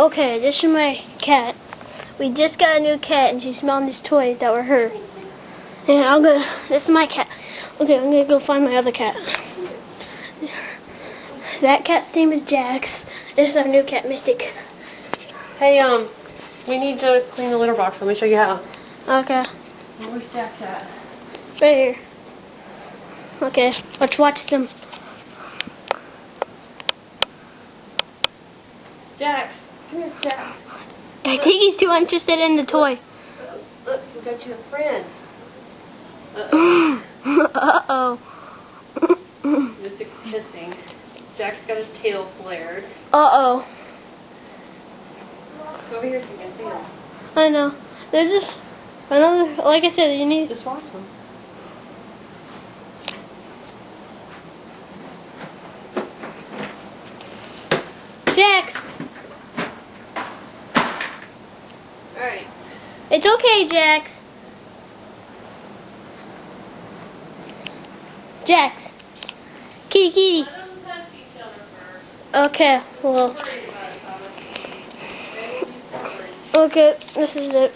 Okay, this is my cat. We just got a new cat, and she's smelling these toys that were hers. And this is my cat. Okay, I'm gonna go find my other cat. That cat's name is Jax. This is our new cat, Mystic. Hey, we need to clean the litter box. Let me show you how. Okay. Where's Jax at? Right here. Okay, let's watch them. Jax, come here, Jax. I think he's too interested in the toy. Look, we got you a friend. Uh-oh. Mystic's kissing. Jack's got his tail flared. Uh-oh. Go over here so you can see him. I know. There's just another, like I said, you need... Just watch him. Jax! Alright. It's okay, Jax. Jax. Kitty, kitty. Let them touch each other first. Okay, well... Worry about it, Thomas. Okay, this is it.